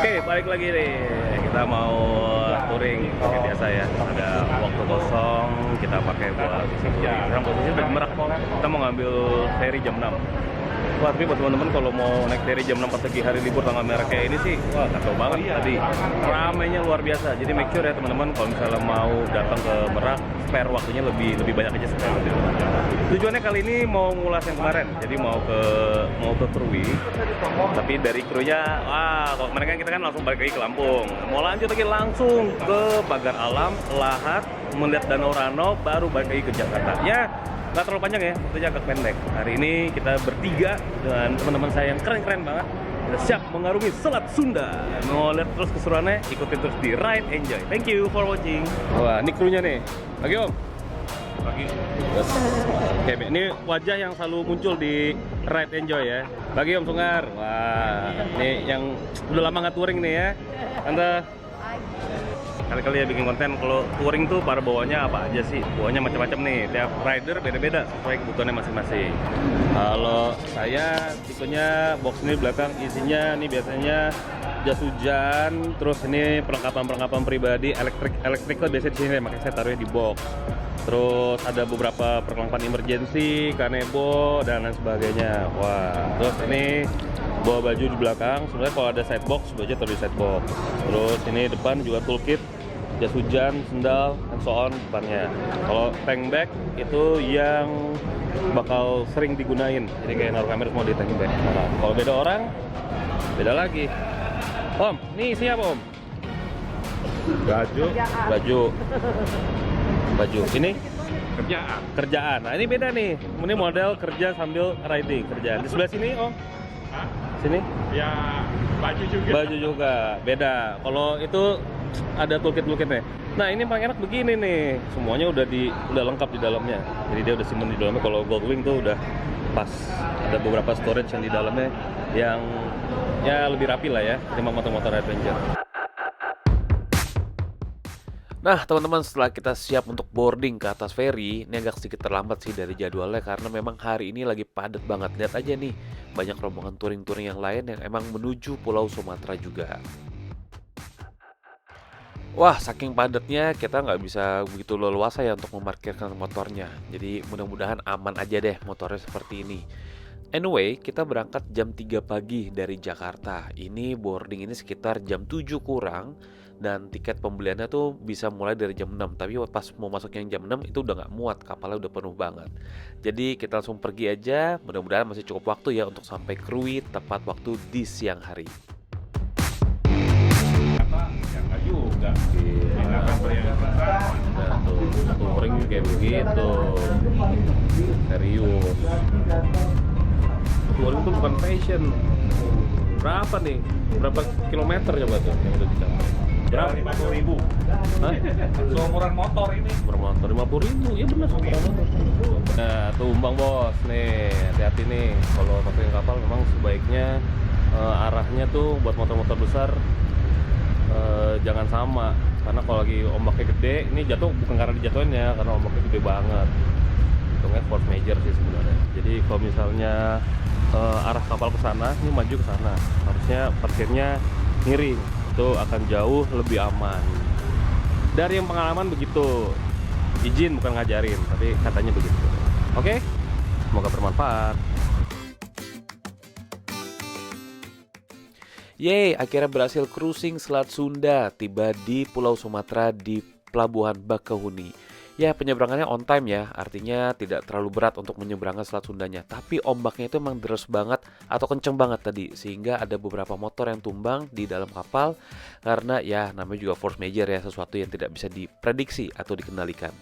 Oke, balik lagi nih. Kita mau touring seperti biasa ya. Ada waktu kosong, kita pakai buat isi touring. Sekarang posisi udah jam berapa? Kita mau ngambil ferry jam 6. Wah, tapi buat teman-teman kalau mau naik ferry jam 6 pas lagi hari libur tanggal merah kayak ini sih, wah kacau banget tadi. Ramainya luar biasa. Jadi make sure ya teman-teman kalau misalnya mau datang ke Merak, spare waktunya lebih banyak aja spare lebih banyak. Tujuannya kali ini mau ngulas yang kemarin. Jadi mau ke Krui. Tapi dari krunya, wah kalau kemarin kan kita kan langsung balik lagi ke Lampung. Mau lanjut lagi langsung ke Pagar Alam, Lahat, melihat Danau Rano, baru balik lagi ke Jakarta. Ya, nggak terlalu panjang ya, waktunya agak pendek. Hari ini kita bertiga dengan teman-teman saya yang keren-keren banget. Kita siap mengarungi Selat Sunda. Mau lihat terus keseruannya, ikutin terus di Ride Enjoy. Thank you for watching. Wah, ini krunya nih. Lagi Om. Pagi. Yes. Oke, ini wajah yang selalu muncul di Ride Enjoy ya. Bagi Om Sunggar. Wah, ini yang udah lama nggak touring nih ya. Tante. Kali-kali ya bikin konten, kalau touring tuh para bawanya apa aja sih? Bawanya macam-macam nih, tiap rider beda-beda sesuai kebutuhannya masing-masing. Kalau saya tipenya box ini belakang isinya nih biasanya jas hujan, terus ini perlengkapan pribadi, elektrik lah biasanya di sini, makanya saya taruhnya di box. Terus ada beberapa perlengkapan emergency, kanebo dan lain sebagainya. Wah, terus ini bawa baju di belakang. Sebenarnya kalau ada side box, baju taruh di side box. Terus ini depan juga toolkit, jas hujan, sendal, and so on depannya. Kalau tank bag itu yang bakal sering digunain. Jadi kayak naruh kamera semua di tank bag. Nah, kalau beda orang, beda lagi. Om, ini isinya apa Om? Baju. Ini kerjaan. Nah ini beda nih. Ini model kerja sambil riding kerjaan. Di sebelah sini Om. Sini? Ya, baju juga. Beda. Kalau itu ada toolkit-toolkitnya. Nah ini paling enak begini nih. Semuanya udah lengkap di dalamnya. Jadi dia udah simpen di dalamnya. Kalau Goldwing tuh udah pas. Ada beberapa storage yang di dalamnya yang ya lebih rapi lah ya. Ketimbang motor-motor adventure. Nah teman-teman, setelah kita siap untuk boarding ke atas ferry, ini agak sedikit terlambat sih dari jadwalnya karena memang hari ini lagi padat banget. Lihat aja nih, banyak rombongan touring-touring yang lain yang emang menuju Pulau Sumatera juga. Wah, saking padatnya kita nggak bisa begitu leluasa ya untuk memarkirkan motornya. Jadi mudah-mudahan aman aja deh motornya seperti ini. Anyway, kita berangkat jam 3 pagi dari Jakarta. Ini boarding ini sekitar jam 7 kurang. Dan tiket pembeliannya tuh bisa mulai dari jam 6. Tapi pas mau masuk yang jam 6 itu udah nggak muat, kapalnya udah penuh banget. Jadi kita langsung pergi aja. Mudah-mudahan masih cukup waktu ya untuk sampai Krui tepat waktu di siang hari. Apa? Ya enggak juga. Tindakan pria Nah tuh, touring kayak begitu. Serius. Touring tuh bukan fashion. Berapa nih? Berapa kilometer coba tuh yang udah dicapai? berapa? 50.000. Hah? Seumuran motor ini. Bermotor 50.000, ya benar seumuran motor. Nah, tumbang bos, nih hati-hati nih. Kalau pakai kapal memang sebaiknya arahnya tuh buat motor-motor besar jangan sama. Karena kalau lagi ombaknya gede, ini jatuh bukan karena dijatuhin ya, karena ombaknya gede banget. Hitungnya force major sih sebenarnya. Jadi kalau misalnya arah kapal ke sana, ini maju ke sana. Harusnya parkirnya miring. Itu akan jauh lebih aman. Dari yang pengalaman begitu. Izin bukan ngajarin, tapi katanya begitu. Oke? Semoga bermanfaat. Yeay, akhirnya berhasil cruising Selat Sunda, tiba di Pulau Sumatera di Pelabuhan Bakahuni. Ya, penyeberangannya on time ya, artinya tidak terlalu berat untuk menyeberangkan Selat Sundanya. Tapi ombaknya itu emang deras banget atau kenceng banget tadi, sehingga ada beberapa motor yang tumbang di dalam kapal karena ya namanya juga force major ya, sesuatu yang tidak bisa diprediksi atau dikendalikan.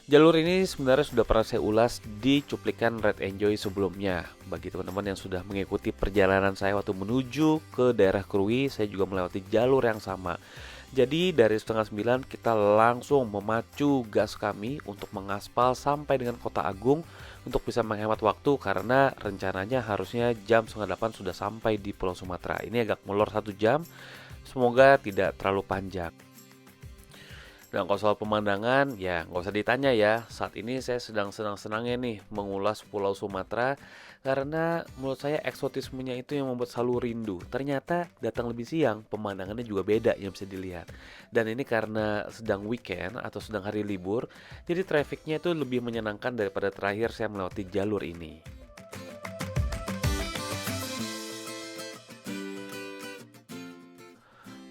Jalur ini sebenarnya sudah pernah saya ulas di cuplikan Ride Enjoy sebelumnya. Bagi teman-teman yang sudah mengikuti perjalanan saya waktu menuju ke daerah Krui, saya juga melewati jalur yang sama. Jadi dari 8:30 kita langsung memacu gas kami untuk mengaspal sampai dengan Kota Agung untuk bisa menghemat waktu karena rencananya harusnya jam 7:30 sudah sampai di Pulau Sumatera. Ini agak molor 1 jam, semoga tidak terlalu panjang. Dan kalau soal pemandangan, ya nggak usah ditanya ya. Saat ini saya sedang senang-senangnya nih mengulas Pulau Sumatera Karena menurut saya eksotismenya itu yang membuat selalu rindu. Ternyata datang lebih siang, pemandangannya juga beda yang bisa dilihat. Dan ini karena sedang weekend atau sedang hari libur, jadi trafficnya itu lebih menyenangkan daripada terakhir saya melewati jalur ini.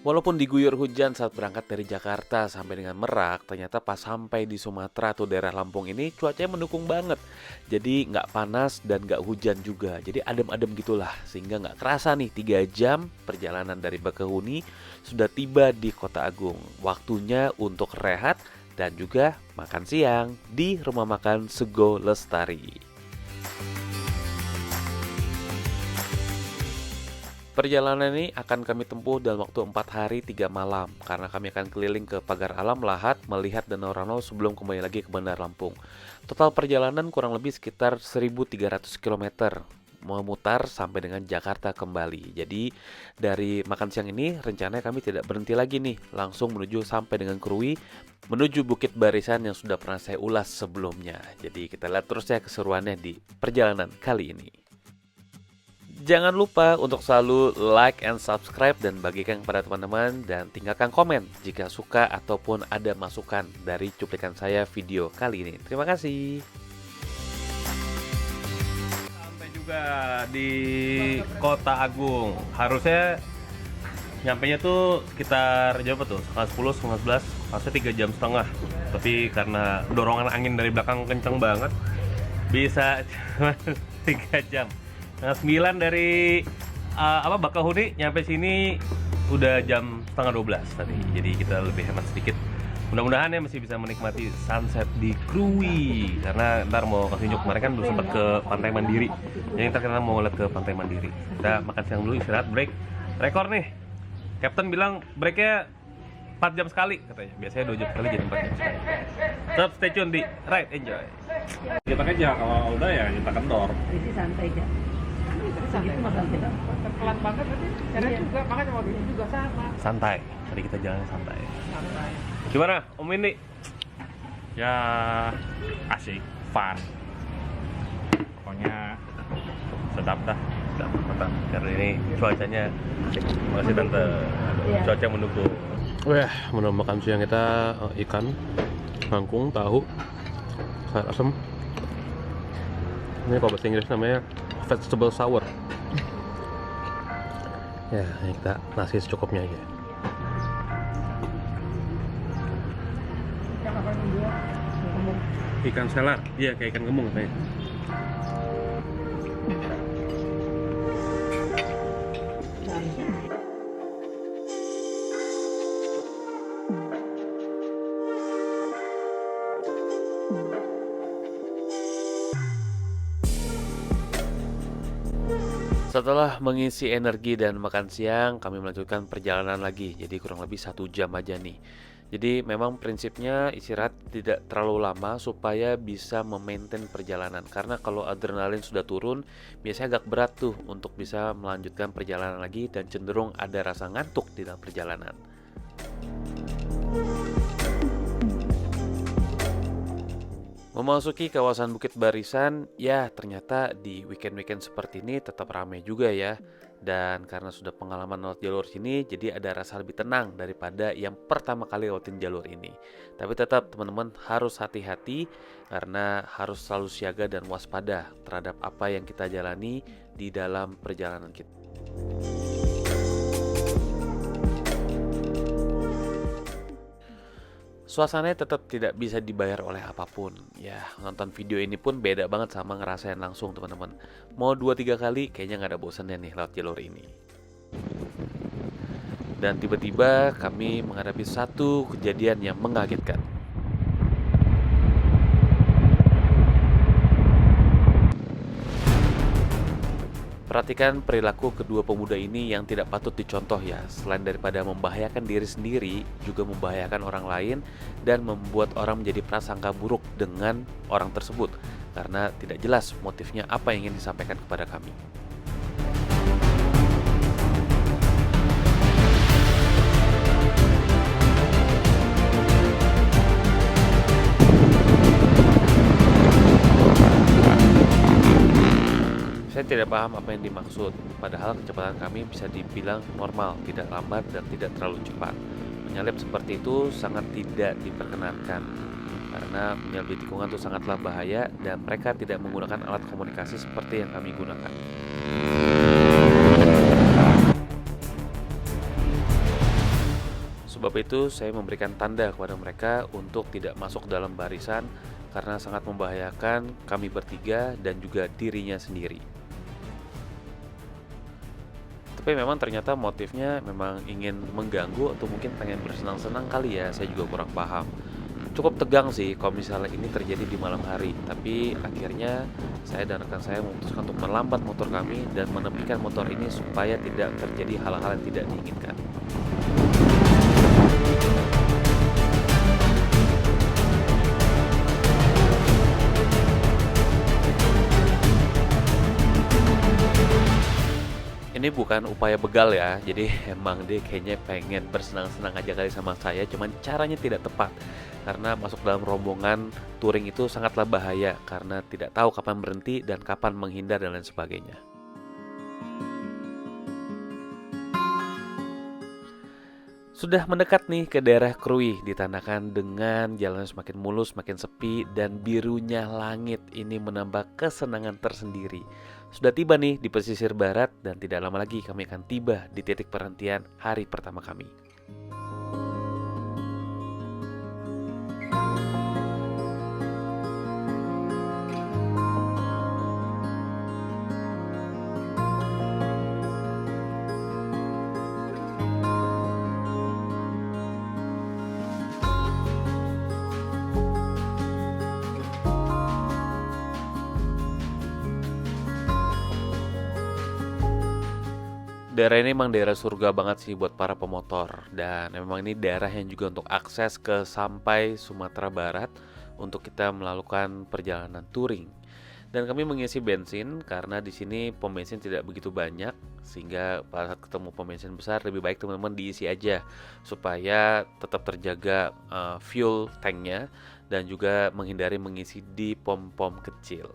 Walaupun diguyur hujan saat berangkat dari Jakarta sampai dengan Merak, ternyata pas sampai di Sumatera atau daerah Lampung ini cuacanya mendukung banget. Jadi nggak panas dan nggak hujan juga. Jadi adem-adem gitulah, sehingga nggak kerasa nih 3 jam perjalanan dari Bakahuni sudah tiba di Kota Agung. Waktunya untuk rehat dan juga makan siang di rumah makan Sego Lestari. Perjalanan ini akan kami tempuh dalam waktu 4 hari 3 malam karena kami akan keliling ke Pagar Alam Lahat melihat Danau Ranau sebelum kembali lagi ke Bandar Lampung. Total perjalanan kurang lebih sekitar 1.300 km memutar sampai dengan Jakarta kembali. Jadi dari makan siang ini rencananya kami tidak berhenti lagi nih, langsung menuju sampai dengan Krui, menuju Bukit Barisan yang sudah pernah saya ulas sebelumnya. Jadi kita lihat terus ya keseruannya di perjalanan kali ini. Jangan lupa untuk selalu like and subscribe dan bagikan kepada teman-teman dan tinggalkan komen jika suka ataupun ada masukan dari cuplikan saya video kali ini. Terima kasih. Sampai juga di Kota Agung. Harusnya nyampenya tuh sekitar jam apa tuh? Setengah 10, setengah 11, harusnya 3 jam setengah. Tapi karena dorongan angin dari belakang kenceng banget, bisa cuma 3 jam. Setengah 9 dari Bakahuni nyampe sini udah jam setengah 12 tadi. Jadi kita lebih hemat sedikit. Mudah-mudahan ya masih bisa menikmati sunset di Krui. Karena ntar mau kasih nyuk, kemarin kan belum sempat ke Pantai Mandiri. Jadi ntar kita mau lihat ke Pantai Mandiri. Kita makan siang dulu, istirahat, break. Rekor nih. Captain bilang breaknya 4 jam sekali katanya. Biasanya 2 jam sekali jadi 4 jam sekali. Tetap stay tune di Ride Enjoy. Kita aja kalau udah ya kita kendor. Isi santai aja. Segitu mah santai. Pelan banget tadi. Cara juga makanya waktu itu juga sama. Santai. Tadi kita jalan santai. Gimana Om Indi? Ya asik, fun. Pokoknya Sedap dah. Sedap, mantap. Karena ini cuacanya asik. Makasih Tante. Iya. Cuaca mendukung. Wah, menu makan siang kita ikan, kangkung, tahu, sayur asem. Ini kalau bahasa Inggris namanya vegetable sour. Ya, ini kita nasi secukupnya aja. Ikan selar, iya kayak ikan gemung kayak. Setelah mengisi energi dan makan siang, kami melanjutkan perjalanan lagi. Jadi kurang lebih 1 jam aja nih. Jadi memang prinsipnya istirahat tidak terlalu lama supaya bisa memaintain perjalanan. Karena kalau adrenalin sudah turun, biasanya agak berat tuh untuk bisa melanjutkan perjalanan lagi dan cenderung ada rasa ngantuk di dalam perjalanan. Memasuki kawasan Bukit Barisan, ya ternyata di weekend-weekend seperti ini tetap ramai juga ya. Dan karena sudah pengalaman lewat jalur sini, jadi ada rasa lebih tenang daripada yang pertama kali lewatin jalur ini. Tapi tetap teman-teman harus hati-hati karena harus selalu siaga dan waspada terhadap apa yang kita jalani di dalam perjalanan kita. Suasananya tetap tidak bisa dibayar oleh apapun. Ya, nonton video ini pun beda banget sama ngerasain langsung teman-teman. Mau 2-3 kali kayaknya nggak ada bosannya nih lewat jalur ini. Dan tiba-tiba kami menghadapi satu kejadian yang mengagetkan. Perhatikan perilaku kedua pemuda ini yang tidak patut dicontoh ya. Selain daripada membahayakan diri sendiri, juga membahayakan orang lain dan membuat orang menjadi prasangka buruk dengan orang tersebut karena tidak jelas motifnya apa yang ingin disampaikan kepada kami. Saya tidak paham apa yang dimaksud, padahal kecepatan kami bisa dibilang normal, tidak lambat dan tidak terlalu cepat. Menyalip seperti itu sangat tidak diperkenankan, karena menyalip di tikungan itu sangatlah bahaya dan mereka tidak menggunakan alat komunikasi seperti yang kami gunakan. Sebab itu saya memberikan tanda kepada mereka untuk tidak masuk dalam barisan karena sangat membahayakan kami bertiga dan juga dirinya sendiri. Tapi memang ternyata motifnya memang ingin mengganggu atau mungkin pengen bersenang-senang kali ya, saya juga kurang paham. Cukup tegang sih kalau misalnya ini terjadi di malam hari, tapi akhirnya saya dan rekan saya memutuskan untuk melambat motor kami dan menepikan motor ini supaya tidak terjadi hal-hal yang tidak diinginkan. Ini bukan upaya begal ya, jadi emang dia kayaknya pengen bersenang-senang aja kali sama saya, cuman caranya tidak tepat. Karena masuk dalam rombongan touring itu sangatlah bahaya, karena tidak tahu kapan berhenti dan kapan menghindar dan lain sebagainya. Sudah mendekat nih ke daerah Krui, ditandai dengan jalan semakin mulus, semakin sepi, dan birunya langit ini menambah kesenangan tersendiri. Sudah tiba nih di pesisir barat dan tidak lama lagi kami akan tiba di titik perhentian hari pertama kami. Daerah ini memang daerah surga banget sih buat para pemotor. Dan memang ini daerah yang juga untuk akses ke sampai Sumatera Barat untuk kita melakukan perjalanan touring. Dan kami mengisi bensin karena di sini pom bensin tidak begitu banyak, sehingga pada saat ketemu pom bensin besar lebih baik teman-teman diisi aja supaya tetap terjaga fuel tanknya dan juga menghindari mengisi di pom-pom kecil.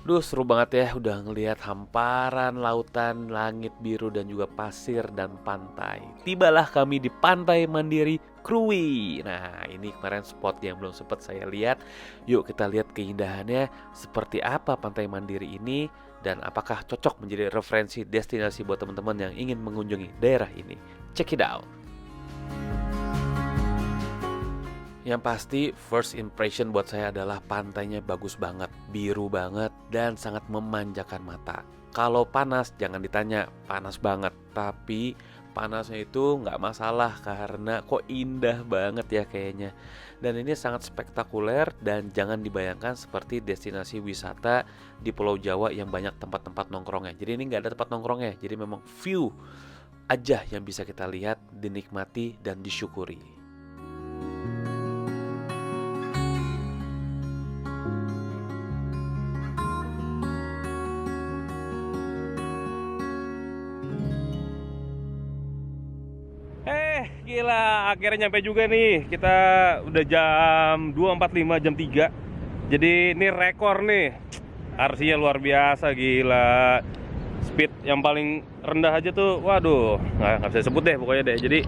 Duh, seru banget ya, udah ngelihat hamparan lautan, langit biru dan juga pasir dan pantai. Tibalah kami di Pantai Mandiri Krui. Nah, ini kemarin spot yang belum sempat saya lihat. Yuk kita lihat keindahannya seperti apa Pantai Mandiri ini dan apakah cocok menjadi referensi destinasi buat teman-teman yang ingin mengunjungi daerah ini. Check it out. Yang pasti first impression buat saya adalah pantainya bagus banget, biru banget, dan sangat memanjakan mata. Kalau panas jangan ditanya, panas banget. Tapi panasnya itu nggak masalah karena kok indah banget ya kayaknya. Dan ini sangat spektakuler dan jangan dibayangkan seperti destinasi wisata di Pulau Jawa yang banyak tempat-tempat nongkrongnya. Jadi ini nggak ada tempat nongkrongnya, jadi memang view aja yang bisa kita lihat, dinikmati, dan disyukuri. Gila, akhirnya nyampe juga nih. Kita udah jam 2.45, jam 3. Jadi ini rekor nih. RC-nya luar biasa, gila. Speed yang paling rendah aja tuh, waduh, nggak bisa sebut deh pokoknya deh. Jadi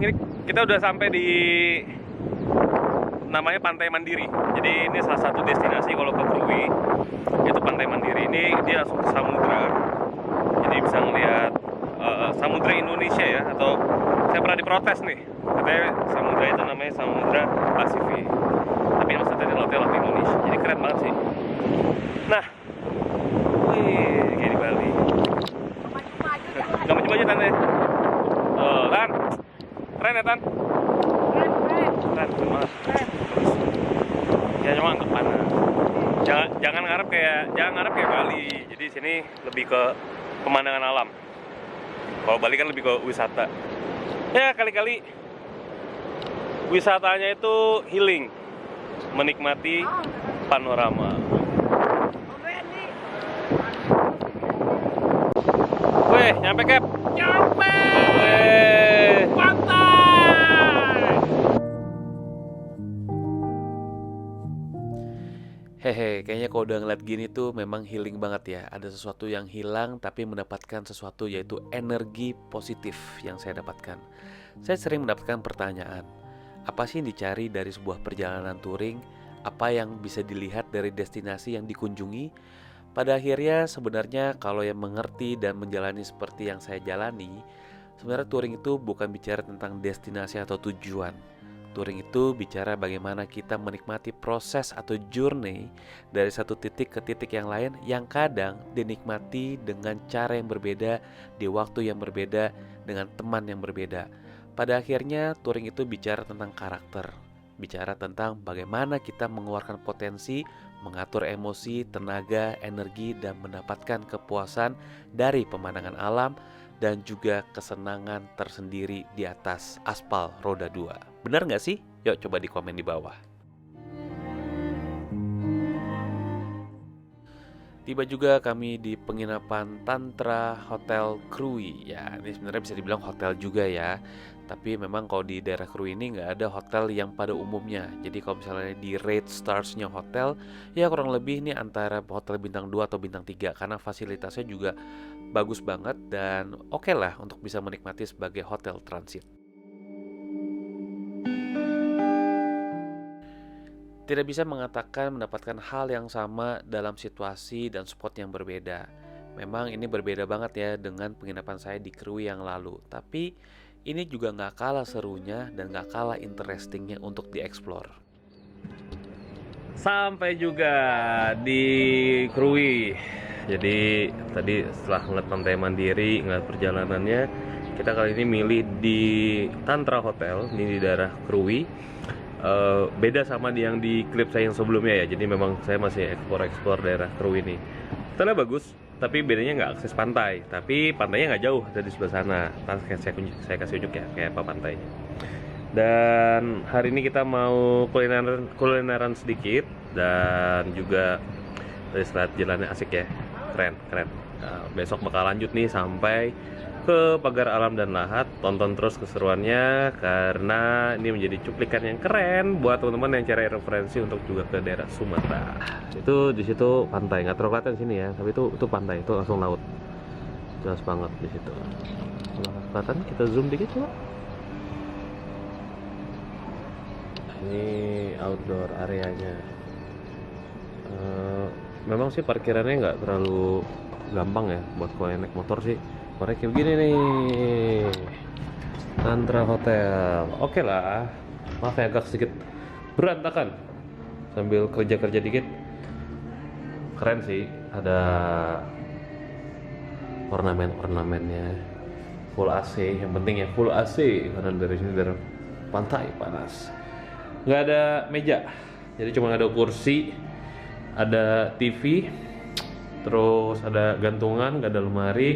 ini kita udah sampai di namanya Pantai Mandiri. Jadi ini salah satu destinasi kalau ke Krui. Itu Pantai Mandiri ini dia langsung ke samudra. Jadi bisa ngeliat samudra Indonesia ya, atau saya pernah diprotes nih, katanya samudra itu namanya Samudra Pasifik, tapi maksudnya di laut Indonesia. Jadi keren banget sih. Nah, wih, kayak di Bali. Gak maju aja Tan ya. Tan, keren ya Tan. Keren banget. Ya cuma untuk panas. Jangan ngarep kayak Bali. Jadi sini lebih ke pemandangan alam. Kalau Bali kan lebih ke wisata. Ya kali-kali wisatanya itu healing, menikmati panorama. Weh, nyampe Cap. Nyampe. Pantai. Hehe, Oke, kayaknya kalau udah ngeliat gini tuh memang healing banget ya. Ada sesuatu yang hilang tapi mendapatkan sesuatu, yaitu energi positif yang saya dapatkan. Saya sering mendapatkan pertanyaan, apa sih yang dicari dari sebuah perjalanan touring? Apa yang bisa dilihat dari destinasi yang dikunjungi? Pada akhirnya sebenarnya kalau yang mengerti dan menjalani seperti yang saya jalani, sebenarnya touring itu bukan bicara tentang destinasi atau tujuan. Touring itu bicara bagaimana kita menikmati proses atau journey dari satu titik ke titik yang lain, yang kadang dinikmati dengan cara yang berbeda, di waktu yang berbeda, dengan teman yang berbeda. Pada akhirnya touring itu bicara tentang karakter, bicara tentang bagaimana kita mengeluarkan potensi, mengatur emosi, tenaga, energi, dan mendapatkan kepuasan dari pemandangan alam dan juga kesenangan tersendiri di atas aspal roda 2. Benar nggak sih? Yuk coba di komen di bawah. Tiba juga kami di penginapan Tantra Hotel Krui. Ya, ini sebenarnya bisa dibilang hotel juga ya. Tapi memang kalau di daerah Krui ini nggak ada hotel yang pada umumnya. Jadi kalau misalnya di rate stars-nya hotel, ya kurang lebih ini antara hotel bintang 2 atau bintang 3. Karena fasilitasnya juga bagus banget dan oke lah untuk bisa menikmati sebagai hotel transit. Tidak bisa mengatakan mendapatkan hal yang sama dalam situasi dan spot yang berbeda. Memang ini berbeda banget ya dengan penginapan saya di Krui yang lalu. Tapi ini juga gak kalah serunya dan gak kalah interestingnya untuk dieksplor. Sampai juga di Krui. Jadi tadi setelah ngeliat pantai Mandiri, ngeliat perjalanannya, kita kali ini milih di Tantra Hotel, ini di daerah Krui. Beda sama yang di klip saya yang sebelumnya ya. Jadi memang saya masih eksplor daerah Krui ini. Hotelnya bagus, tapi bedanya nggak akses pantai. Tapi pantainya nggak jauh dari sebelah sana. Nanti saya kasih unjuk ya kayak apa pantainya. Dan hari ini kita mau kulineran sedikit dan juga dari selat jalannya asik ya, keren. Nah, besok bakal lanjut nih sampai ke Pagar Alam dan Lahat. Tonton terus keseruannya karena ini menjadi cuplikan yang keren buat teman-teman yang cari referensi untuk juga ke daerah Sumatera. Itu di situ pantai, nggak terlalu kelihatan sini ya, tapi itu pantai, itu langsung laut. Jelas banget di situ. Kalau kelihatan kita zoom dikit coba. Ini outdoor areanya. Memang sih parkirannya nggak terlalu gampang ya buat kalau naik motor sih. Korek kayak begini nih, Tantra Hotel. Oke lah, maaf ya agak sedikit berantakan sambil kerja dikit. Keren sih, ada ornamen-ornamennya, full AC. Yang penting ya full AC karena dari sini dari pantai panas. Nggak ada meja, jadi cuma ada kursi, ada TV, terus ada gantungan, nggak ada lemari.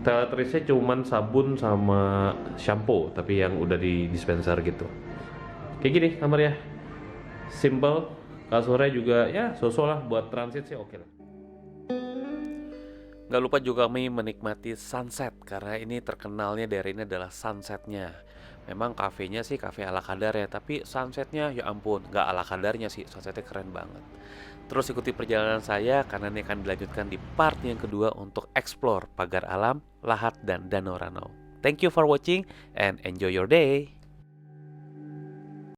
Toiletrisnya cuman sabun sama shampoo, tapi yang udah di dispenser gitu. Kayak gini kamarnya, simple. Kasurnya juga ya so-so lah, buat transit sih oke lah. Gak lupa juga kami menikmati sunset, karena ini terkenalnya daerah ini adalah sunsetnya. Memang kafenya sih kafe ala kadar ya, tapi sunsetnya ya ampun, gak ala kadarnya sih, sunsetnya keren banget. Terus ikuti perjalanan saya karena ini akan dilanjutkan di part yang kedua untuk explore Pagar Alam, Lahat, dan Danau Ranau. Thank you for watching and enjoy your day.